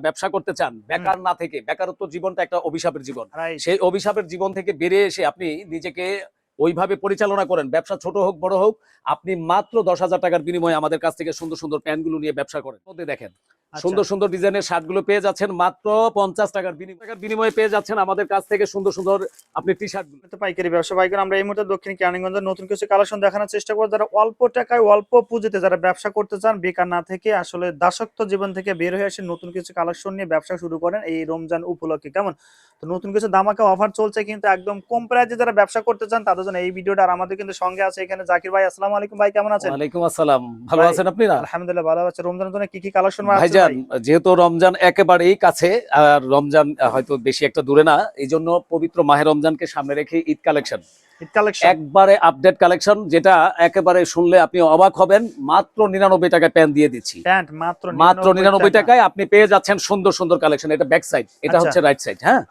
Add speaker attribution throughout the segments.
Speaker 1: ব্যবসা করতে চান, বেকার না থেকে, বেকারত্ব জীবনটা একটা অভিশাপের জীবন।
Speaker 2: রাইট।
Speaker 1: সেই অভিশাপের জীবন থেকে বেরিয়ে এসে আপনি নিজেকে ওইভাবে পরিচালনা করেন, ব্যবসা ছোট হোক বড় হোক, আপনি মাত্র 10,000 টাকার বিনিময়ে আমাদের কাছ থেকে সুন্দর সুন্দর প্যান্টগুলো নিয়ে ব্যবসা করেন। মধ্যে দেখেন সুন্দর সুন্দর ডিজাইনের শার্টগুলো পেয়ে যাচ্ছেন মাত্র 50 টাকার বিনিময়ে পেয়ে যাচ্ছেন আমাদের কাছ থেকে সুন্দর সুন্দর আপনি টি শার্টগুলো।
Speaker 2: পাইকারি ব্যবসা পাইকারি আমরা এই মুহূর্তে দক্ষিণ কেরানীগঞ্জের নতুন কিছু কালেকশন দেখানোর চেষ্টা করব। যারা অল্প টাকায় অল্প পুঁজিতে যারা ব্যবসা করতে চান, বেকার না থেকে আসলে দাসত্ব জীবন থেকে বের হয়ে আসে নতুন কিছু কালেকশন নিয়ে ব্যবসা শুরু করেন এই রমজান উপলক্ষে। কেমন তো নতুন কিছু ধামাকা অফার চলছে কিন্তু একদম কম প্রাইসে যারা ব্যবসা করতে চান তাদের জন্য এই ভিডিওটা। আর আমাদের কিন্তু সঙ্গে আছে এখানে জাকির ভাই। আসসালামু আলাইকুম ভাই, কেমন আছেন?
Speaker 1: ওয়ালাইকুম আসসালাম, ভালো আছেন আপনি? না
Speaker 2: আলহামদুলিল্লাহ ভালো আছে। রমজানের জন্য কি কি কালেকশন
Speaker 1: ভাইজান, যেহেতু রমজান একেবারেই কাছে আর রমজান হয়তো বেশি একটা দূরে না, এই জন্য পবিত্র মাহে রমজানকে সামনে রেখে ঈদ কালেকশন একবারে আপডেট কালেকশন, যেটা একেবারে শুনলে আপনি অবাক হবেন। মাত্র 99 টাকায় প্যান্ট দিয়ে দিচ্ছি, মাত্র 99 টাকায় আপনি পেয়ে যাচ্ছেন সুন্দর সুন্দর কালেকশন। এটা ব্যাক সাইড, এটা হচ্ছে রাইট সাইড। হ্যাঁ,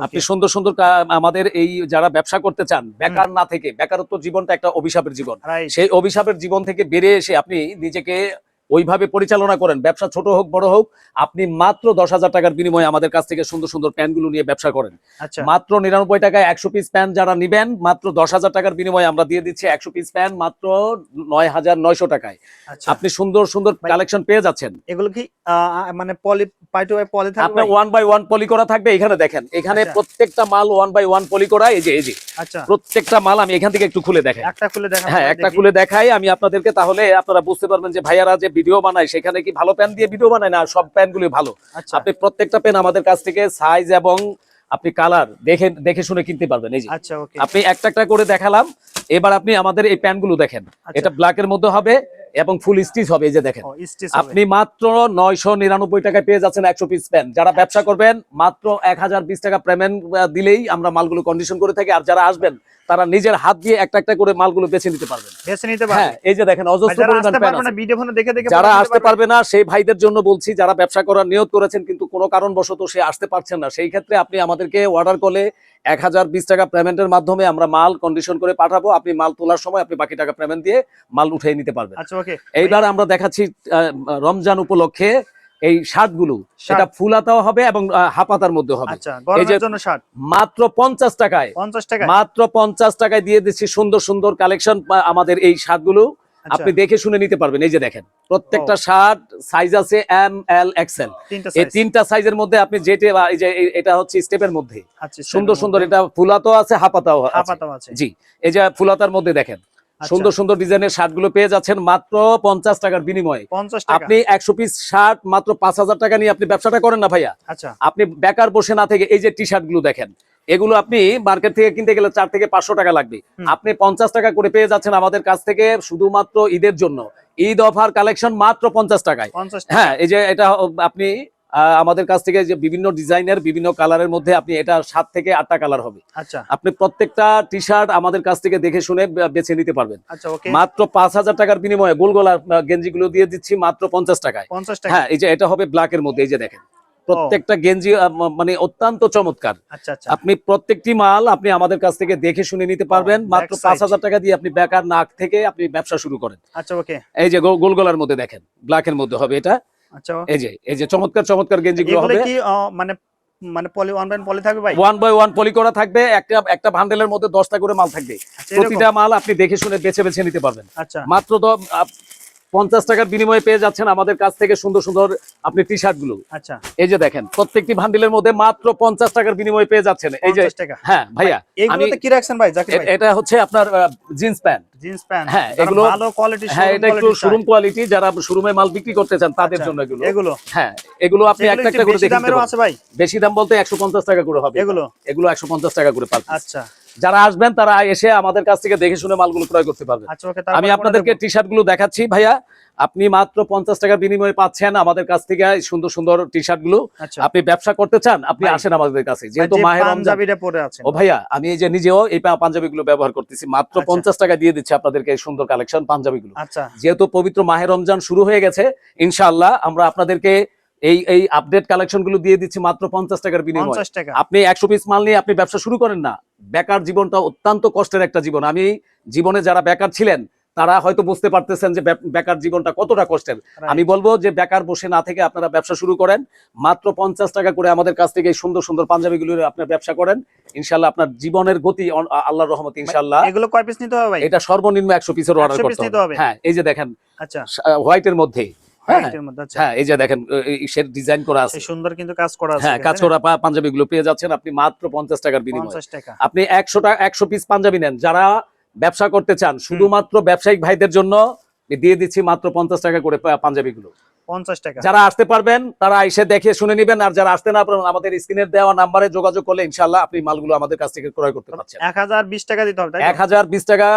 Speaker 1: আপনি সুন্দর সুন্দর আমাদের এই যারা ব্যবসা করতে চান, বেকার না থেকে, বেকারত্ব জীবনটা একটা অভিশাপের জীবন, সেই অভিশাপের জীবন থেকে বেরিয়ে এসে আপনি নিজেকে ওইভাবে পরিচালনা করেন, ব্যবসা ছোট হোক বড় হোক, আপনি মাত্র 10,000 টাকার বিনিময়ে আমাদের কাছ থেকে সুন্দর সুন্দর প্যান্টগুলো নিয়ে ব্যবসা করেন। মাত্র 99 টাকায় 100 পিস প্যান্ট যারা নিবেন, মাত্র 10,000 টাকার বিনিময়ে আমরা দিয়ে দিচ্ছি 100 পিস প্যান্ট মাত্র 9,900 টাকায়। আপনি সুন্দর সুন্দর কালেকশন পেয়ে যাচ্ছেন।
Speaker 2: এগুলো কি মানে পলি বাই টু বাই পলি থাকবে?
Speaker 1: আপনার 1 বাই 1 পলি করা থাকবে। এখানে দেখেন, এখানে প্রত্যেকটা মাল 1 বাই 1 পলি করা। এই যে
Speaker 2: আচ্ছা,
Speaker 1: প্রত্যেকটা মাল আমি এখান থেকে একটু খুলে দেখাই।
Speaker 2: একটা খুলে দেখান।
Speaker 1: হ্যাঁ, একটা খুলে দেখাই আমি আপনাদেরকে, তাহলে আপনারা বুঝতে পারবেন যে ভাইয়ারা যে ভিডিও বানায় সেখানে কি ভালো প্যান দিয়ে ভিডিও বানায় না, সব প্যানগুলি ভালো। আপনি প্রত্যেকটা পেন আমাদের কাছ থেকে সাইজ এবং আপনি কালার দেখে শুনে কিনতে পারবেন। এই যে আপনি একটা একটা করে দেখালাম, এবার আপনি আমাদের এই প্যানগুলো দেখেন। এটা ব্ল্যাকের মধ্যে হবে এবং ফুল স্টিচ হবে। এই যে দেখেন, আপনি মাত্র 999 টাকায় পেয়ে যাচ্ছেন 100 পিস প্যান। যারা ব্যবসা করবেন মাত্র 1020 টাকা পেমেন্ট দিলেই আমরা মালগুলো কন্ডিশন করে থাকি। আর যারা আসবেন তারা নিজের হাত দিয়ে একটা একটা করে মালগুলো বেছে নিতে পারবেন। হ্যাঁ, এই যে দেখেন অজস্র পরিমাণ প্যান আছে। যারা আসতে পারবে না সেই ভাইদের জন্য বলছি, যারা ব্যবসা করার নিয়ত করেছেন কিন্তু কোনো কারণবশত সে আসতে পারছেন না, সেই ক্ষেত্রে আপনি আমাদেরকে অর্ডার করলে 1020 টাকা পেমেন্টের মাধ্যমে আমরা মাল কন্ডিশন করে পাঠাবো। আপনি মাল তোলার সময় আপনি বাকি টাকা পেমেন্ট দিয়ে মাল উঠিয়ে নিতে পারবেন। এইবার আমরা দেখাচ্ছি রমজান উপলক্ষে এই শার্টগুলো, সেটা ফুল হাতাও হবে এবং হাফ হাতার মধ্যে হবে। এই যে মাত্র 50 টাকায়, মাত্র 50 টাকায় দিয়ে দিচ্ছি সুন্দর সুন্দর কালেকশন আমাদের এই শার্টগুলো। আপনি দেখে শুনে নিতে পারবেন। এই যে দেখেন, প্রত্যেকটা শার্ট সাইজ আছে এম, এল, এক্সেল। এই তিনটা সাইজের মধ্যে আপনি যেটা, এই যে এটা হচ্ছে স্টেপের মধ্যে সুন্দর সুন্দর, এটা ফুলাতো আছে হাফাতাও আছে। জি, এই যে ফুলাতার মধ্যে দেখেন সুন্দর সুন্দর ডিজাইনের শার্টগুলো পেয়ে যাচ্ছেন মাত্র 50 টাকার বিনিময়ে। আপনি 100 পিস শার্ট মাত্র 5,000 টাকা নিয়ে আপনি ব্যবসাটা করেন না ভাইয়া। আপনি বেকার বসে না থেকে এই যে টি শার্ট গুলো দেখেন, এগুলো আপনি মার্কেট থেকে কিনতে গেলে 4 থেকে 500 টাকা লাগবে। আপনি 50 টাকা করে পেয়ে যাচ্ছেন আমাদের কাছ থেকে শুধুমাত্র ঈদের জন্য। ঈদ অফার কালেকশন মাত্র 50 টাকায়। হ্যাঁ, এই যে এটা আপনি আমাদের কাছ থেকে যে বিভিন্ন ডিজাইনের বিভিন্ন কালারের মধ্যে আপনি এটা 7 থেকে 8টা কালার হবে। আপনি প্রত্যেকটা টি শার্ট আমাদের কাছ থেকে দেখে শুনে বেছে নিতে পারবেন। মাত্র 5,000 টাকার বিনিময়ে গোলগোলা গেঞ্জিগুলো দিয়ে দিচ্ছি মাত্র 50 টাকায়। হ্যাঁ, এই যে এটা হবে ব্ল্যাকের মধ্যে। এই যে দেখেন প্রত্যেকটা গেঞ্জি মানে অত্যন্ত চমৎকার। আপনি প্রত্যেকটি মাল আপনি আমাদের কাছ থেকে দেখে শুনে নিতে পারবেন মাত্র 5,000 টাকা দিয়ে। আপনি বেকার না থেকে আপনি ব্যবসা শুরু করেন। এই যে গোলগোলার মধ্যে দেখেন, ব্ল্যাকের মধ্যে হবে এটা। এই যে চমৎকার চমৎকার গেঞ্জিগুলো হবে।
Speaker 2: মানে পলি 1 বাই 1 পলি থাকবে ভাই?
Speaker 1: 1 বাই 1 পলি করা থাকবে। একটা বান্ডেলের মধ্যে 10টা করে মাল থাকবে। প্রতিটা মাল আপনি দেখে শুনে বেছে নিতে পারবেন। মাত্র 50 টাকার বিনিময়ে পেয়ে যাচ্ছেন আমাদের কাছ থেকে সুন্দর সুন্দর আপনি টি শার্ট গুলো। এই যে দেখেন প্রত্যেকটি বান্ডেলের মধ্যে মাত্র 50 টাকার বিনিময়ে পেয়ে যাচ্ছেন। এই যে হ্যাঁ ভাইয়া,
Speaker 2: এগুলোতে কি রাখছেন ভাই জাকির ভাই?
Speaker 1: এটা হচ্ছে আপনার জিন্স প্যান্ট। হ্যাঁ, এগুলো ভালো কোয়ালিটি। হ্যাঁ, এটা একটু শোরুম কোয়ালিটি, যারা শোরুমে মাল বিক্রি করতে চান তাদের জন্য এগুলো। হ্যাঁ, এগুলো আপনি একটা একটা করে দেখতে পারবেন। বেশি দাম বলতে 150 টাকা করে হবে। এগুলো 150 টাকা করে পাবেন। আচ্ছা, যারা আসবেন তারা এসে আমাদের কাছ থেকে দেখে শুনে মালগুলো ক্রয় করতে পারবেন। আমি আপনাদেরকে টি শার্ট গুলো দেখাচ্ছি ভাইয়া। আপনি মাত্র 50 টাকার বিনিময়ে পাচ্ছেন আমাদের কাছ থেকে সুন্দর সুন্দর টি শার্ট গুলো। আপনি ব্যবসা করতে চান, আপনি আসেন আমাদের কাছে। যেহেতু মাহে রমজান ও ভাইয়া, আমি এই যে নিজেও এই পাঞ্জাবি গুলো ব্যবহার করতেছি, মাত্র 50 টাকা দিয়ে দিচ্ছি আপনাদেরকে এই সুন্দর কালেকশন পাঞ্জাবি গুলো। যেহেতু পবিত্র মাহে রমজান শুরু হয়ে গেছে, ইনশাআল্লাহ আমরা আপনাদেরকে এই আপডেট কালেকশন গুলো দিয়ে দিচ্ছি মাত্র 50 টাকার বিনিময়ে। আপনি 100 পিস মাল নিয়ে আপনি ব্যবসা শুরু করেন না। বেকার জীবনটা অত্যন্ত কষ্টের একটা জীবন। আমি জীবনে যারা বেকার ছিলেন তারা হয়তো বুঝতে পারতেছেন যে বেকার জীবনটা কতটা কষ্টের। আমি বলবো যে বেকার বসে না থেকে আপনারা ব্যবসা শুরু করেন, মাত্র 50 টাকা করে আমাদের কাছ থেকে এই সুন্দর সুন্দর পাঞ্জাবিগুলো আপনার ব্যবসা করেন, ইনশাল্লাহ আপনার জীবনের গতি আল্লাহর রহমতে ইনশাল্লাহ।
Speaker 2: এগুলো কয় পিস নিতে হবে ভাই?
Speaker 1: এটা সর্বনিম্ন 100 পিসের অর্ডার
Speaker 2: 100
Speaker 1: করতে
Speaker 2: নিতে
Speaker 1: হবে।
Speaker 2: হবে।
Speaker 1: হ্যাঁ, এই যে দেখেন
Speaker 2: আচ্ছা,
Speaker 1: হোয়াইটের মধ্যে,
Speaker 2: হোয়াইটের মধ্যে, আচ্ছা
Speaker 1: হ্যাঁ এই যে দেখেন সেট ডিজাইন করা আছে,
Speaker 2: সুন্দর কিন্তু কাজ করা আছে।
Speaker 1: হ্যাঁ, কাজ করা পাঞ্জাবিগুলো পেয়ে যাচ্ছেন আপনি মাত্র 50 টাকার বিনিময়ে।
Speaker 2: 50 টাকা।
Speaker 1: আপনি 100 পিস পাঞ্জাবি নেন, যারা ব্যবসা করতে চান শুধুমাত্র ব্যবসায়িক ভাইদের জন্য দিয়ে দিচ্ছি মাত্র 50 টাকা করে পাঞ্জাবিগুলো।
Speaker 2: 50 টাকা।
Speaker 1: যারা আসতে পারবেন তারা এসে দেখে শুনে নেবেন, আর যারা আসতে না পারবেন আমাদের স্ক্রিনের দেওয়া নাম্বারে যোগাযোগ করলে ইনশাআল্লাহ আপনি মালগুলো আমাদের কাছ থেকে ক্রয় করতে পারছেন।
Speaker 2: 1020 টাকা দিতে হবে, তাই তো?
Speaker 1: 1020 টাকা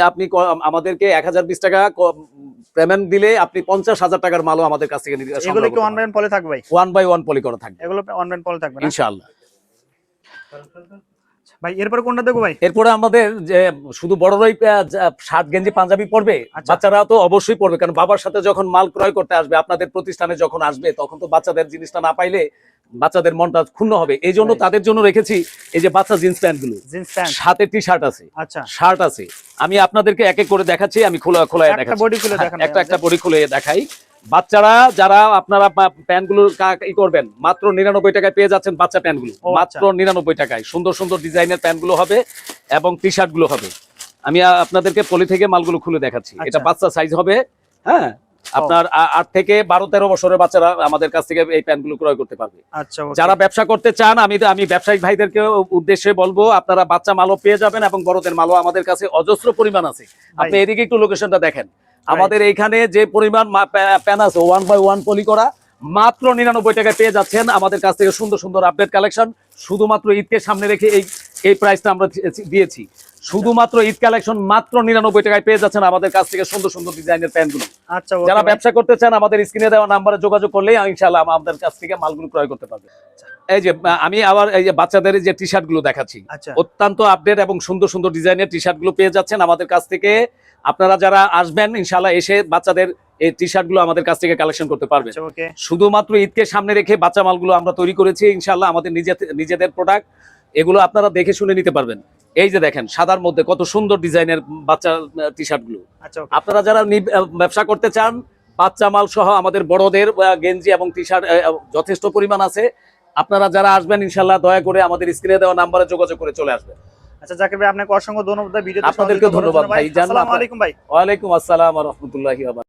Speaker 1: আপনি আমাদেরকে 1020 টাকা পেমেন্ট দিলে আপনি 50,000 টাকার মালও আমাদের কাছ থেকে নিতে পারবেন।
Speaker 2: এগুলো কি অনলাইন পলি থাকবে ভাই?
Speaker 1: 1 বাই 1 পলি করা থাকবে,
Speaker 2: এগুলো অনলাইন পলি থাকবে না
Speaker 1: ইনশাআল্লাহ।
Speaker 2: ভাই এরপর কোনটা দেখো ভাই?
Speaker 1: এরপরে আমাদের যে শুধু বড়রাই শার্ট গেঞ্জি পাঞ্জাবি পরবে, বাচ্চারা তো অবশ্যই পরবে, কারণ বাবার সাথে যখন মাল ক্রয় করতে আসবে, আপনাদের প্রতিষ্ঠানে যখন আসবে, তখন তো বাচ্চাদের জিনিসটা না পাইলে বাচ্চাদের মনটা ক্ষুণ্ণ হবে। এই জন্য তাদের জন্য রেখেছি এই যে বাচ্চা জিন্স প্যান্ট গুলো,
Speaker 2: জিন্স প্যান্ট,
Speaker 1: সাথে টি শার্ট আছে,
Speaker 2: আচ্ছা
Speaker 1: শার্ট আছে। আমি আপনাদেরকে এক এক করে দেখাচ্ছি, আমি খোলা দেখাচ্ছি,
Speaker 2: বডি খুলে দেখান,
Speaker 1: একটা বডি খুলে দেখাই। বাচ্চারা যারা আপনারা প্যান্ট গুলো করবেন মাত্র 99 টাকায় পেয়ে যাচ্ছেন বাচ্চা প্যান্ট গুলো, মাত্র 99 টাকায়। সুন্দর সুন্দর ডিজাইনের প্যান্ট গুলো হবে এবং টি শার্ট গুলো হবে। আমি আপনাদেরকে পলি থেকে মালগুলো খুলে দেখাচ্ছি। এটা বাচ্চা সাইজ হবে, হ্যাঁ, আপনার 8 থেকে 12-13 বছরের বাচ্চারা আমাদের কাছ থেকে এই প্যান্ট গুলো ক্রয় করতে পারবে।
Speaker 2: আচ্ছা,
Speaker 1: যারা ব্যবসা করতে চান, আমি ব্যবসায়িক ভাইদেরকে উদ্দেশ্যে বলবো আপনারা বাচ্চা মালও পেয়ে যাবেন এবং বড়দের মালও আমাদের কাছে অজস্র পরিমাণ আছে। আপনি এদিকে একটু লোকেশনটা দেখেন, আমাদের এইখানে যে পরিমাণ প্যান আছে 1 বাই 1 পলি করা, মাত্র 99 টাকায় পেয়ে যাচ্ছেন আমাদের কাছ থেকে সুন্দর সুন্দর আপডেট কালেকশন। শুধুমাত্র ঈদকে সামনে রেখে এই প্রাইসটা আমরা দিয়েছি। শুধুমাত্র ঈদ কালেকশন মাত্র 99 টাকায় পেয়ে যাচ্ছেন আমাদের কাছ থেকে সুন্দর সুন্দর ডিজাইনের প্যান্টগুলো।
Speaker 2: আচ্ছা,
Speaker 1: যারা ব্যবসা করতে চান আমাদের স্ক্রিনে দেওয়া নাম্বারে যোগাযোগ করলেই ইনশাআল্লাহ আমাদের কাছ থেকে মালগুলো ক্রয় করতে পারবে। এই যে আমি আবার এই যে বাচ্চাদের যে টি শার্ট গুলো দেখাচ্ছি, অত্যন্ত আপডেট এবং সুন্দর সুন্দর ডিজাইনের টি শার্ট গুলো পেয়ে যাচ্ছেন আমাদের কাছ থেকে। আপনারা যারা আসবেন ইনশাআল্লাহ এসে বাচ্চাদের এই টি শার্ট গুলো আমাদের কাছ থেকে কালেকশন করতে পারবেন। শুধুমাত্র ঈদকে সামনে রেখে বাচ্চা মালগুলো আমরা তৈরি করেছি ইনশাআল্লাহ, আমাদের নিজেদের প্রোডাক্ট, এগুলো আপনারা দেখে শুনে নিতে পারবেন। এই যে দেখেন সাদার মধ্যে কত সুন্দর ডিজাইনের বাচ্চা টি শার্ট গুলো। আপনারা যারা ব্যবসা করতে চান, বাচ্চা মাল সহ আমাদের বড়দের গেঞ্জি এবং টি শার্ট যথেষ্ট পরিমাণ আছে। আপনারা যারা আসবেন ইনশাআল্লাহ দয়া করে আমাদের স্ক্রিনে দেওয়া নাম্বারে যোগাযোগ করে চলে আসবেন।
Speaker 2: আচ্ছা জাকির ভাই, আপনাকে অসংখ্য ধন্যবাদ।
Speaker 1: আপনাদেরকে ধন্যবাদ ভাই।
Speaker 2: আসসালামু আলাইকুম ভাই।
Speaker 1: ওয়া আলাইকুম আসসালাম ওয়া রাহমাতুল্লাহি ওয়া বারাকাতুহু।